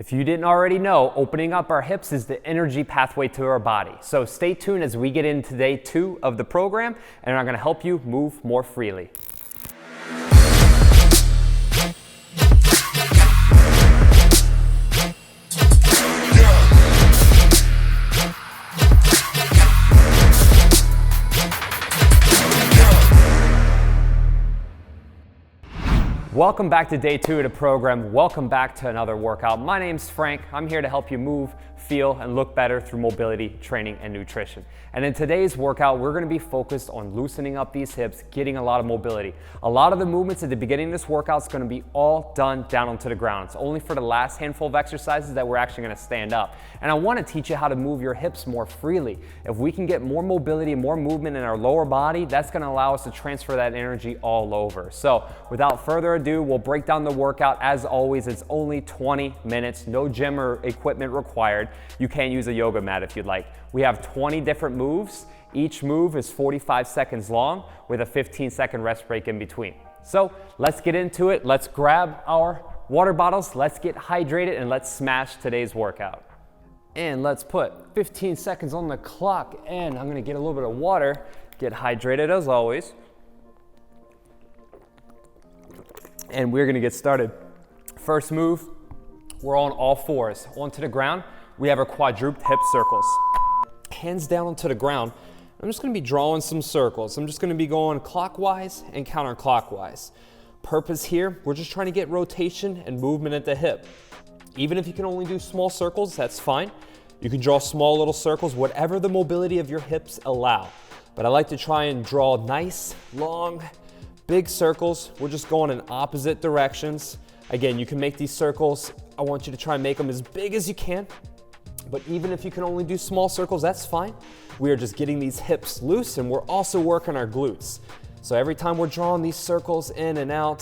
If you didn't already know, opening up our hips is the energy pathway to our body. So stay tuned as we get into day 2 of the program, and I'm going to help you move more freely. Welcome back to day 2 of the program. Welcome back to another workout. My name's Frank. I'm here to help you move, feel, and look better through mobility, training, and nutrition. And in today's workout, we're gonna be focused on loosening up these hips, getting a lot of mobility. A lot of the movements at the beginning of this workout is gonna be all done down onto the ground. It's only for the last handful of exercises that we're actually gonna stand up. And I wanna teach you how to move your hips more freely. If we can get more mobility, more movement in our lower body, that's gonna allow us to transfer that energy all over. So without further ado, we'll break down the workout. As always, it's only 20 minutes, no gym or equipment required. You can use a yoga mat if you'd like. We have 20 different moves. Each move is 45 seconds long with a 15-second rest break in between. So let's get into it. Let's grab our water bottles, let's get hydrated, and let's smash today's workout. And let's put 15 seconds on the clock, and I'm gonna get a little bit of water, get hydrated as always. And we're gonna get started. First move, we're on all fours, onto the ground. We have our quadruped hip circles. Hands down onto the ground. I'm just gonna be drawing some circles. I'm just gonna be going clockwise and counterclockwise. Purpose here, we're just trying to get rotation and movement at the hip. Even if you can only do small circles, that's fine. You can draw small little circles, whatever the mobility of your hips allow. But I like to try and draw nice, long, big circles. We're just going in opposite directions. Again, you can make these circles. I want you to try and make them as big as you can. But even if you can only do small circles, that's fine. We are just getting these hips loose, and we're also working our glutes. So every time we're drawing these circles in and out,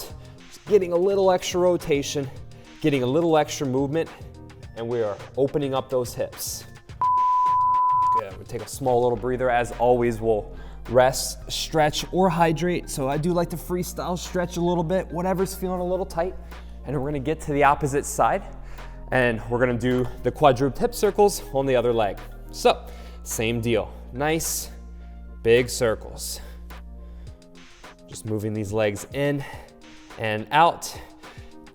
just getting a little extra rotation, getting a little extra movement, and we are opening up those hips. Good, we'll take a small little breather. As always, we'll rest, stretch, or hydrate. So I do like to freestyle stretch a little bit, whatever's feeling a little tight. And we're gonna get to the opposite side, and we're gonna do the quadruped hip circles on the other leg. So, same deal. Nice, big circles. Just moving these legs in and out.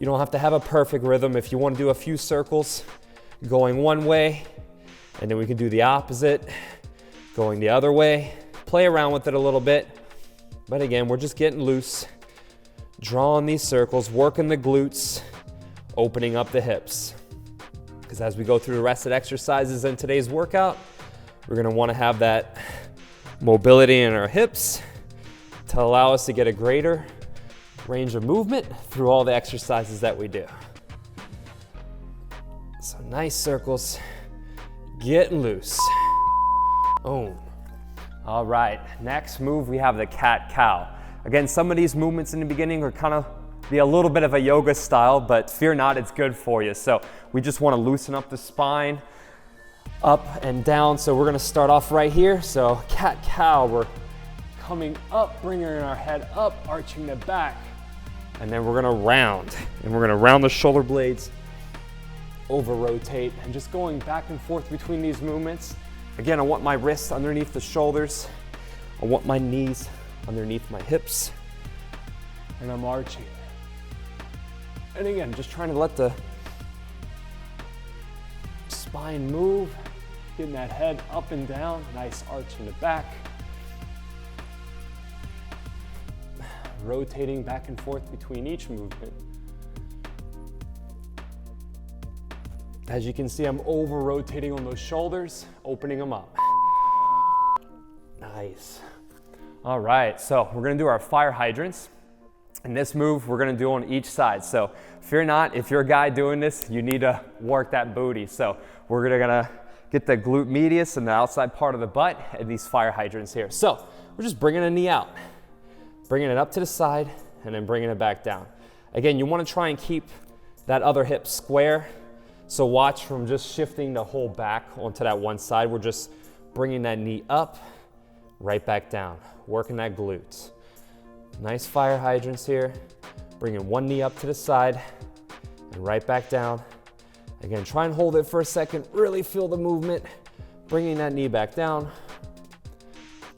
You don't have to have a perfect rhythm. If you want to do a few circles going one way, and then we can do the opposite, going the other way. Play around with it a little bit. But again, we're just getting loose, drawing these circles, working the glutes, opening up the hips. Because as we go through the rest of the exercises in today's workout, we're gonna wanna have that mobility in our hips to allow us to get a greater range of movement through all the exercises that we do. So nice circles, getting loose. Boom. All right, next move, we have the cat-cow. Again, some of these movements in the beginning are kind of be a little bit of a yoga style, but fear not, it's good for you. So we just want to loosen up the spine, up and down. So we're going to start off right here. So cat-cow, we're coming up, bringing our head up, arching the back, and then we're going to round. And we're going to round the shoulder blades, over rotate, and just going back and forth between these movements. Again, I want my wrists underneath the shoulders. I want my knees underneath my hips, and I'm arching. And again, just trying to let the spine move, getting that head up and down, nice arch in the back. Rotating back and forth between each movement. As you can see, I'm over rotating on those shoulders, opening them up. Nice. All right, so we're gonna do our fire hydrants. And this move we're gonna do on each side. So fear not, if you're a guy doing this, you need to work that booty. So we're gonna get the glute medius and the outside part of the butt and these fire hydrants here. So we're just bringing a knee out, bringing it up to the side, and then bringing it back down. Again, you wanna try and keep that other hip square. So watch from just shifting the whole back onto that one side. We're just bringing that knee up, right back down, working that glute. Nice fire hydrants here. Bringing one knee up to the side and right back down. Again, try and hold it for a second, really feel the movement, bringing that knee back down.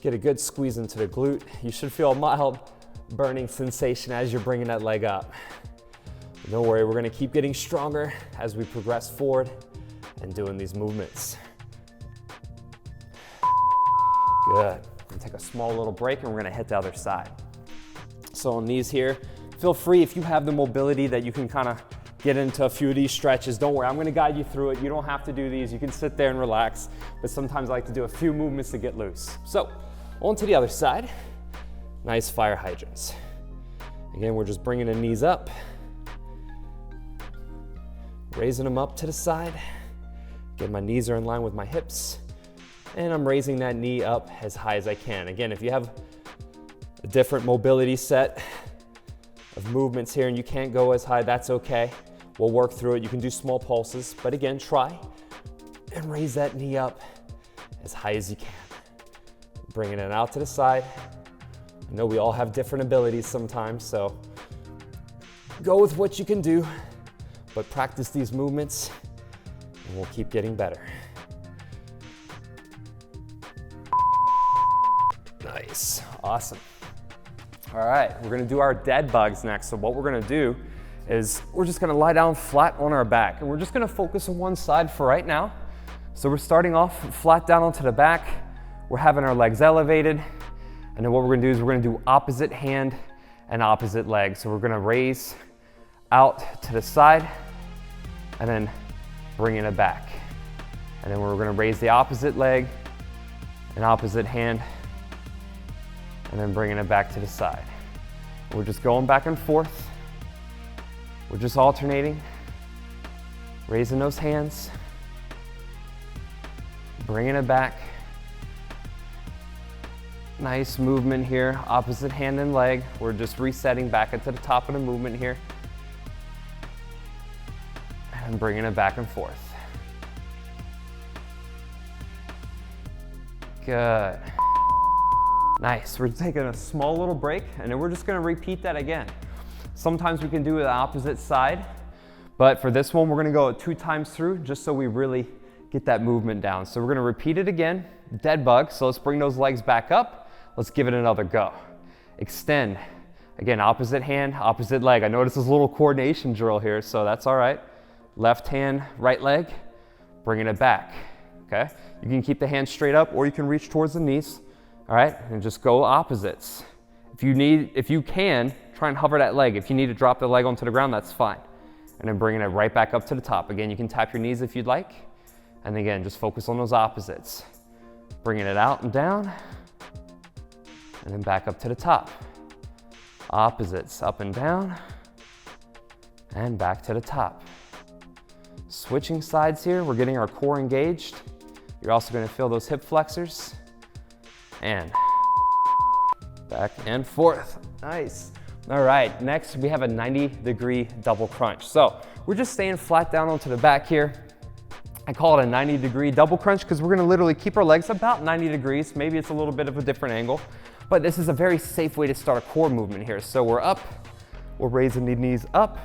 Get a good squeeze into the glute. You should feel a mild burning sensation as you're bringing that leg up. Don't worry, we're gonna keep getting stronger as we progress forward and doing these movements. Good. We're gonna take a small little break and we're gonna hit the other side. So on these here, feel free if you have the mobility that you can kind of get into a few of these stretches. Don't worry, I'm gonna guide you through it. You don't have to do these. You can sit there and relax, but sometimes I like to do a few movements to get loose. So on to the other side. Nice fire hydrants. Again, we're just bringing the knees up, raising them up to the side. Again, my knees are in line with my hips, and I'm raising that knee up as high as I can. Again, if you have a different mobility set of movements here and you can't go as high, that's okay. We'll work through it. You can do small pulses, but again, try and raise that knee up as high as you can. Bringing it out to the side. I know we all have different abilities sometimes, so go with what you can do, but practice these movements and we'll keep getting better. Nice, awesome. All right, we're gonna do our dead bugs next. So what we're gonna do is we're just gonna lie down flat on our back and we're just gonna focus on one side for right now. So we're starting off flat down onto the back. We're having our legs elevated. And then what we're gonna do is we're gonna do opposite hand and opposite leg. So we're gonna raise out to the side and then bringing it back. And then we're gonna raise the opposite leg and opposite hand and then bringing it back to the side. We're just going back and forth. We're just alternating, raising those hands, bringing it back. Nice movement here, opposite hand and leg. We're just resetting back into the top of the movement here. And bringing it back and forth. Good. Nice, we're taking a small little break and then we're just gonna repeat that again. Sometimes we can do the opposite side, but for this one, we're gonna go 2 times through just so we really get that movement down. So we're gonna repeat it again, dead bug. So let's bring those legs back up. Let's give it another go. Extend. Again, opposite hand, opposite leg. I know this is a little coordination drill here, so that's all right. Left hand, right leg, bringing it back, okay? You can keep the hand straight up or you can reach towards the knees, all right? And just go opposites. If you can, try and hover that leg. If you need to drop the leg onto the ground, that's fine. And then bringing it right back up to the top. Again, you can tap your knees if you'd like. And again, just focus on those opposites. Bringing it out and down. And then back up to the top. Opposites, up and down, and back to the top. Switching sides here, we're getting our core engaged. You're also gonna feel those hip flexors. And back and forth, nice. All right, next we have a 90-degree double crunch. So we're just staying flat down onto the back here. I call it a 90-degree double crunch because we're gonna literally keep our legs about 90 degrees. Maybe it's a little bit of a different angle. But this is a very safe way to start a core movement here. So we're up, we're raising the knees up,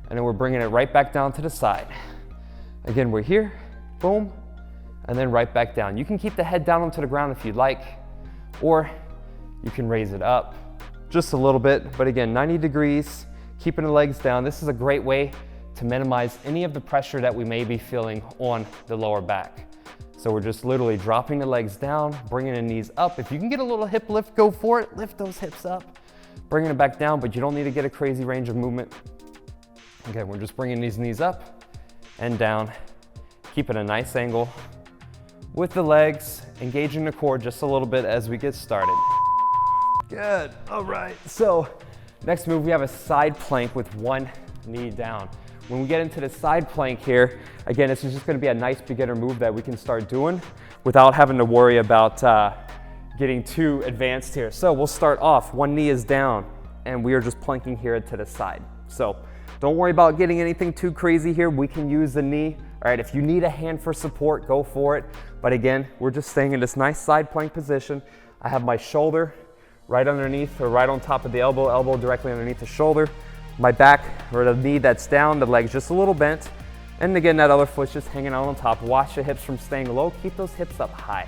and then we're bringing it right back down to the side. Again, we're here, boom, and then right back down. You can keep the head down onto the ground if you'd like, or you can raise it up just a little bit. But again, 90 degrees, keeping the legs down. This is a great way to minimize any of the pressure that we may be feeling on the lower back. So we're just literally dropping the legs down, bringing the knees up. If you can get a little hip lift, go for it. Lift those hips up, bringing it back down, but you don't need to get a crazy range of movement. Again, we're just bringing these knees up and down, keeping a nice angle with the legs, engaging the core just a little bit as we get started. Good, all right. So next move, we have a side plank with one knee down. When we get into the side plank here, again, this is just gonna be a nice beginner move that we can start doing without having to worry about getting too advanced here. So we'll start off, one knee is down, and we are just planking here to the side. So don't worry about getting anything too crazy here. We can use the knee. All right, if you need a hand for support, go for it. But again, we're just staying in this nice side plank position. I have my shoulder right underneath or right on top of the elbow directly underneath the shoulder. My back or the knee that's down, the leg's just a little bent, And again, that other foot's just hanging out on top. Watch the hips from staying low. Keep those hips up high.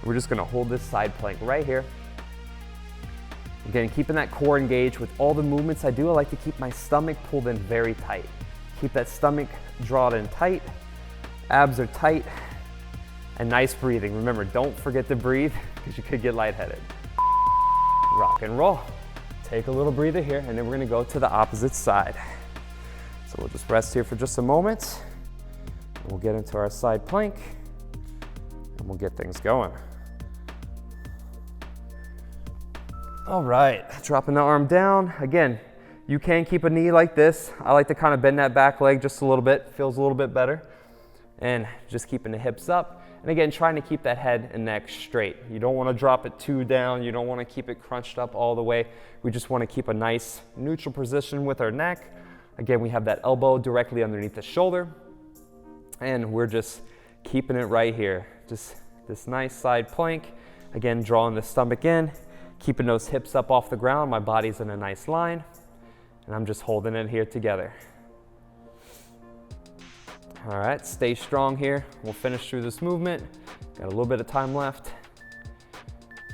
We're just gonna hold this side plank right here. Again, keeping that core engaged with all the movements I do. I like to keep my stomach pulled in very tight. Keep that stomach drawn in tight. Abs are tight. And nice breathing. Remember, don't forget to breathe because you could get lightheaded. Rock and roll. Take a little breather here, and then we're gonna go to the opposite side. So we'll just rest here for just a moment. And we'll get into our side plank, and we'll get things going. All right, dropping the arm down. Again, you can keep a knee like this. I like to kind of bend that back leg just a little bit. Feels a little bit better. And just keeping the hips up. And again, trying to keep that head and neck straight. You don't want to drop it too down. You don't want to keep it crunched up all the way. We just want to keep a nice neutral position with our neck. Again, we have that elbow directly underneath the shoulder. And we're just keeping it right here. Just this nice side plank. Again, drawing the stomach in, keeping those hips up off the ground. My body's in a nice line. And I'm just holding it here together. All right, stay strong here. We'll finish through this movement. Got a little bit of time left.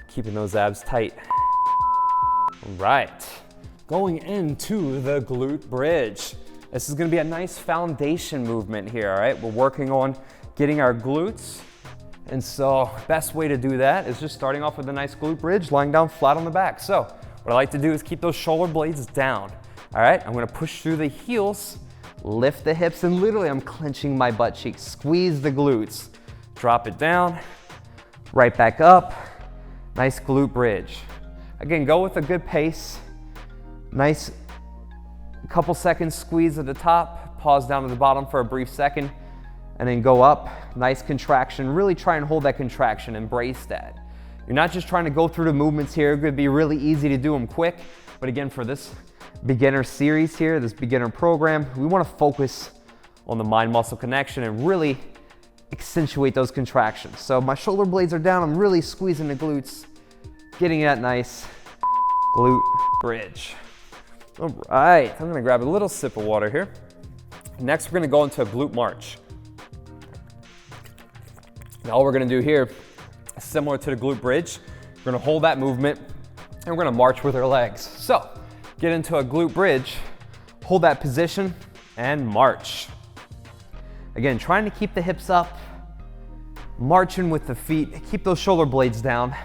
Keeping those abs tight. All right, going into the glute bridge. This is gonna be a nice foundation movement here, all right? We're working on getting our glutes. And so best way to do that is just starting off with a nice glute bridge, lying down flat on the back. So what I like to do is keep those shoulder blades down. All right, I'm gonna push through the heels, lift the hips, and literally I'm clenching my butt cheeks. Squeeze the glutes. Drop it down, right back up. Nice glute bridge. Again, go with a good pace. Nice couple seconds squeeze at the top, pause down to the bottom for a brief second, and then go up. Nice contraction. Really try and hold that contraction. Embrace that. You're not just trying to go through the movements here. It's gonna be really easy to do them quick, but again, for this beginner series here, this beginner program, we want to focus on the mind-muscle connection and really accentuate those contractions. So my shoulder blades are down, I'm really squeezing the glutes, getting that nice glute bridge. All right, I'm gonna grab a little sip of water here. Next, we're gonna go into a glute march. Now all we're gonna do here, similar to the glute bridge, we're gonna hold that movement and we're gonna march with our legs. So, get into a glute bridge, hold that position, and march. Again, trying to keep the hips up, marching with the feet, keep those shoulder blades down,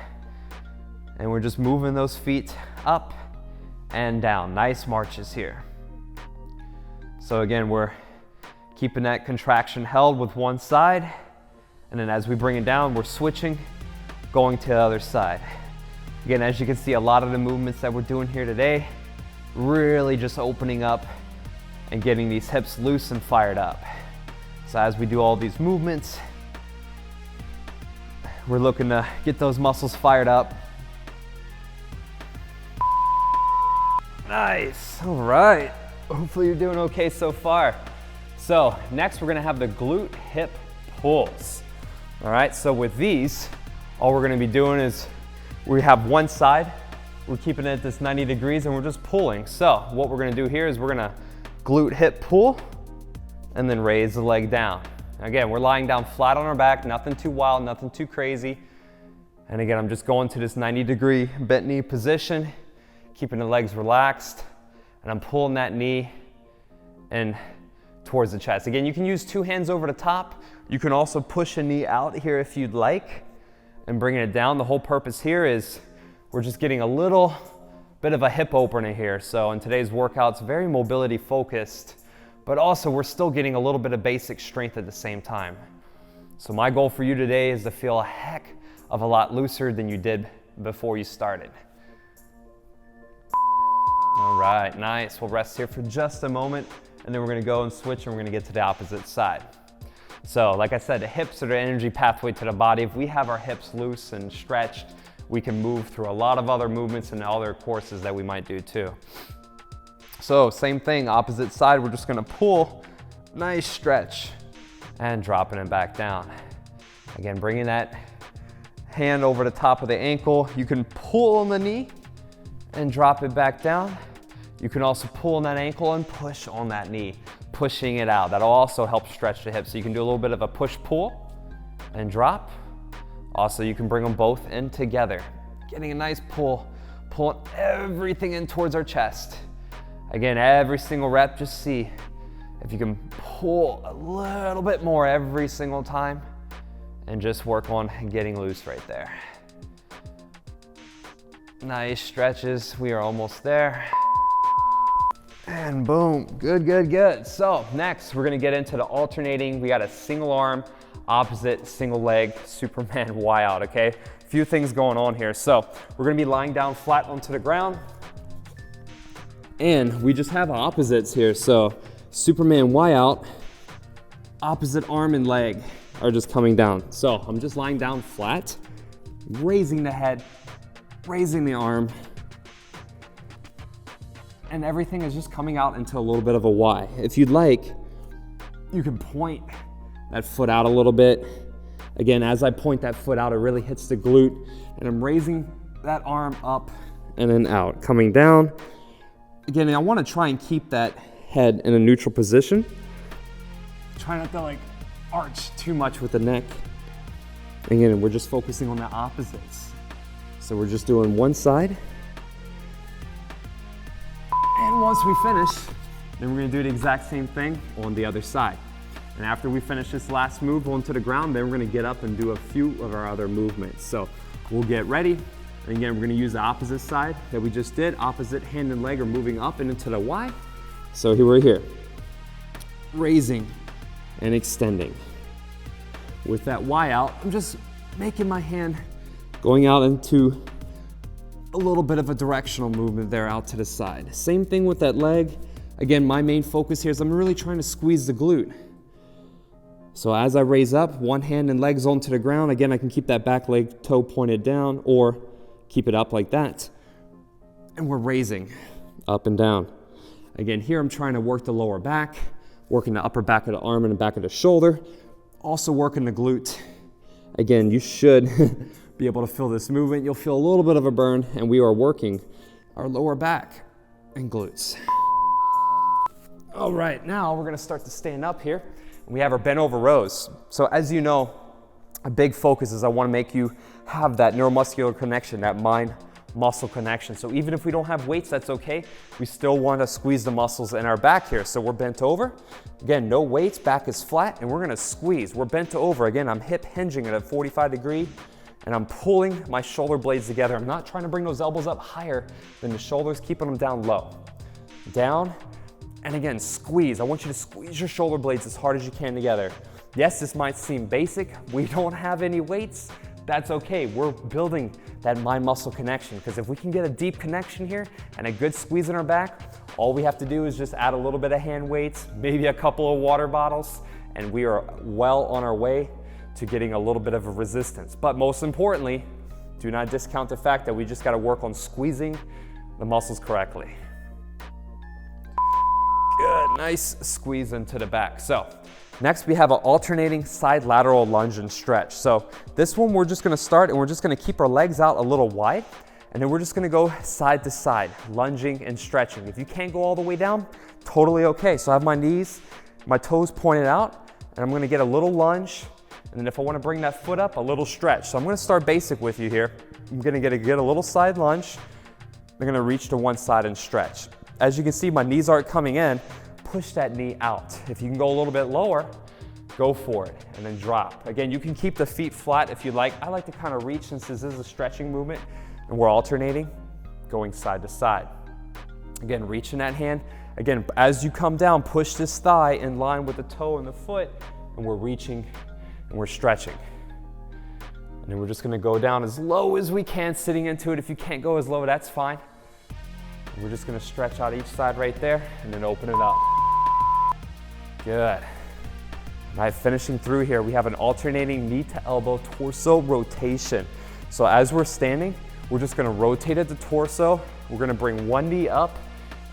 and we're just moving those feet up and down. Nice marches here. So again, we're keeping that contraction held with one side, and then as we bring it down, we're switching, going to the other side. Again, as you can see, a lot of the movements that we're doing here today, really just opening up and getting these hips loose and fired up. So as we do all these movements, we're looking to get those muscles fired up. Nice, all right. Hopefully you're doing okay so far. So next we're gonna have the glute hip pulls. All right, so with these, all we're gonna be doing is we have one side, we're keeping it at this 90 degrees and we're just pulling. So what we're gonna do here is we're gonna glute hip pull and then raise the leg down. Again, we're lying down flat on our back, nothing too wild, nothing too crazy. And again, I'm just going to this 90-degree bent knee position, keeping the legs relaxed, and I'm pulling that knee and towards the chest. Again, you can use two hands over the top. You can also push a knee out here if you'd like and bringing it down. The whole purpose here is we're just getting a little bit of a hip opener here. So in today's workout, it's very mobility focused, but also we're still getting a little bit of basic strength at the same time. So my goal for you today is to feel a heck of a lot looser than you did before you started. All right, nice. We'll rest here for just a moment and then we're gonna go and switch and we're gonna get to the opposite side. So like I said, the hips are the energy pathway to the body. If we have our hips loose and stretched, we can move through a lot of other movements and other courses that we might do too. So same thing, opposite side, we're just gonna pull, nice stretch, and dropping it back down. Again, bringing that hand over the top of the ankle. You can pull on the knee and drop it back down. You can also pull on that ankle and push on that knee. pushing it out. That'll also help stretch the hips. So you can do a little bit of a push-pull and drop. Also, you can bring them both in together. Getting a nice pull, pulling everything in towards our chest. Again, every single rep, just see if you can pull a little bit more every single time and just work on getting loose right there. Nice stretches, we are almost there. And boom, good, good, good. So next, we're gonna get into the alternating. We got a single arm, opposite single leg, Superman Y out, okay? A few things going on here. So we're gonna be lying down flat onto the ground, and we just have opposites here. So Superman Y out, opposite arm and leg are just coming down. So I'm just lying down flat, raising the head, raising the arm, and everything is just coming out into a little bit of a Y. If you'd like, you can point that foot out a little bit. Again, as I point that foot out, it really hits the glute, and I'm raising that arm up and then out, coming down. Again, I want to try and keep that head in a neutral position. Try not to like arch too much with the neck. Again, we're just focusing on the opposites. So we're just doing one side. And once we finish, then we're gonna do the exact same thing on the other side. And after we finish this last move onto the ground, then we're gonna get up and do a few of our other movements. So we'll get ready. And again, we're gonna use the opposite side that we just did. Opposite hand and leg are moving up and into the Y. So here we're here, raising and extending. With that Y out, I'm just making my hand going out into a little bit of a directional movement there out to the side. Same thing with that leg. Again, my main focus here is I'm really trying to squeeze the glute. So as I raise up, one hand and legs onto the ground, again, I can keep that back leg toe pointed down or keep it up like that. And we're raising up and down. Again, here I'm trying to work the lower back, working the upper back of the arm and the back of the shoulder, also working the glute. Again, you should be able to feel this movement. You'll feel a little bit of a burn, and we are working our lower back and glutes. All right, now we're gonna start to stand up here. We have our bent over rows. So as you know, a big focus is I wanna make you have that neuromuscular connection, that mind-muscle connection. So even if we don't have weights, that's okay. We still wanna squeeze the muscles in our back here. So we're bent over. Again, no weights, back is flat, and we're gonna squeeze. We're bent over. Again, I'm hip hinging at a 45 degree, and I'm pulling my shoulder blades together. I'm not trying to bring those elbows up higher than the shoulders, keeping them down low. Down, and again, squeeze. I want you to squeeze your shoulder blades as hard as you can together. Yes, this might seem basic. We don't have any weights. That's okay. We're building that mind-muscle connection, because if we can get a deep connection here and a good squeeze in our back, all we have to do is just add a little bit of hand weights, maybe a couple of water bottles, and we are well on our way to getting a little bit of a resistance. But most importantly, do not discount the fact that we just gotta work on squeezing the muscles correctly. Good, nice squeeze into the back. So next we have an alternating side lateral lunge and stretch. So this one we're just gonna start, and we're just gonna keep our legs out a little wide, and then we're just gonna go side to side, lunging and stretching. If you can't go all the way down, totally okay. So I have my knees, my toes pointed out, and I'm gonna get a little lunge. And then if I want to bring that foot up, a little stretch. So I'm going to start basic with you here. I'm going to get a little side lunge. I'm going to reach to one side and stretch. As you can see, my knees aren't coming in. Push that knee out. If you can go a little bit lower, go for it, and then drop. Again, you can keep the feet flat if you like. I like to kind of reach, since this is a stretching movement, and we're alternating, going side to side. Again, reaching that hand. Again, as you come down, push this thigh in line with the toe and the foot, and we're reaching and we're stretching. And then we're just gonna go down as low as we can, sitting into it. If you can't go as low, that's fine. And we're just gonna stretch out each side right there, and then open it up. Good. All right, finishing through here, we have an alternating knee to elbow torso rotation. So as we're standing, we're just gonna rotate at the torso. We're gonna bring one knee up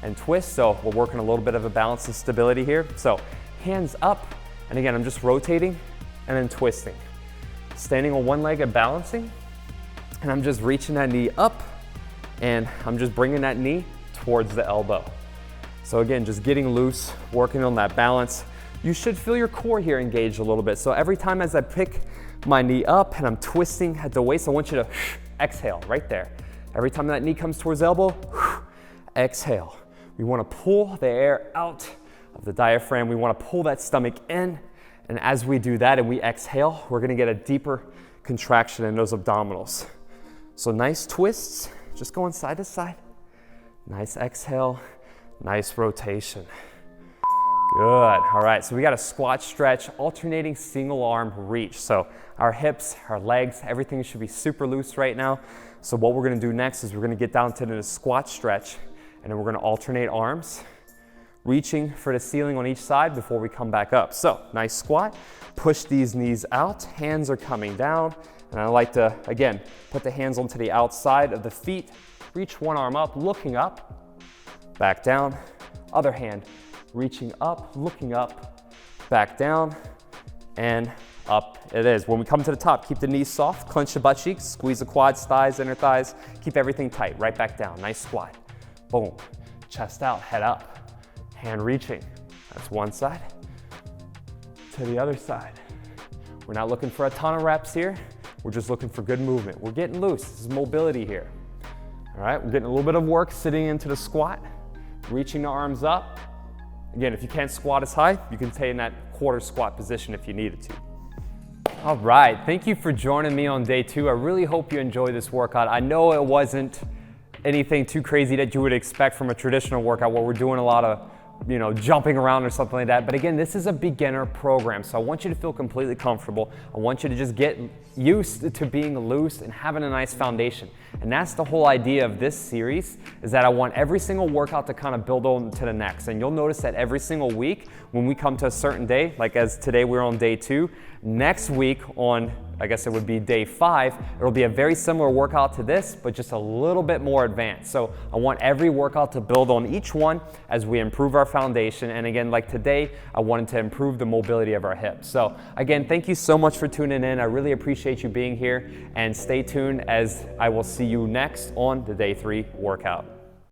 and twist. So we're working a little bit of a balance and stability here. So hands up, and again, I'm just rotating and then twisting. Standing on one leg and balancing, and I'm just reaching that knee up, and I'm just bringing that knee towards the elbow. So again, just getting loose, working on that balance. You should feel your core here engaged a little bit. So every time as I pick my knee up and I'm twisting at the waist, I want you to exhale right there. Every time that knee comes towards the elbow, exhale. We want to pull the air out of the diaphragm. We want to pull that stomach in. And as we do that and we exhale, we're going to get a deeper contraction in those abdominals. So nice twists, just going side to side. Nice exhale, nice rotation. Good. All right, so we got a squat stretch, alternating single arm reach. So our hips, our legs, everything should be super loose right now. So what we're going to do next is we're going to get down to the squat stretch, and then we're going to alternate arms, reaching for the ceiling on each side before we come back up. So nice squat, push these knees out, hands are coming down, and I like to, again, put the hands onto the outside of the feet, reach one arm up, looking up, back down, other hand, reaching up, looking up, back down, and up it is. When we come to the top, keep the knees soft, clench the butt cheeks, squeeze the quads, thighs, inner thighs, keep everything tight, right back down, nice squat. Boom, chest out, head up, hand reaching. That's one side to the other side. We're not looking for a ton of reps here, we're just looking for good movement. We're getting loose, this is mobility here. All right, we're getting a little bit of work sitting into the squat, reaching the arms up. Again, if you can't squat as high, you can stay in that quarter squat position if you needed to. All right, thank you for joining me on day 2. I really hope you enjoyed this workout. I know it wasn't anything too crazy that you would expect from a traditional workout where we're doing a lot of jumping around or something like that. But again, this is a beginner program, so I want you to feel completely comfortable. I want you to just get used to being loose and having a nice foundation. And that's the whole idea of this series, is that I want every single workout to kind of build on to the next. And you'll notice that every single week when we come to a certain day, like as today we're on day 2, next week on, I guess it would be day 5, it'll be a very similar workout to this, but just a little bit more advanced. So I want every workout to build on each one as we improve our foundation. And again, like today, I wanted to improve the mobility of our hips. So again, thank you so much for tuning in. I really appreciate you being here, and stay tuned as I will see you next on the day 3 workout.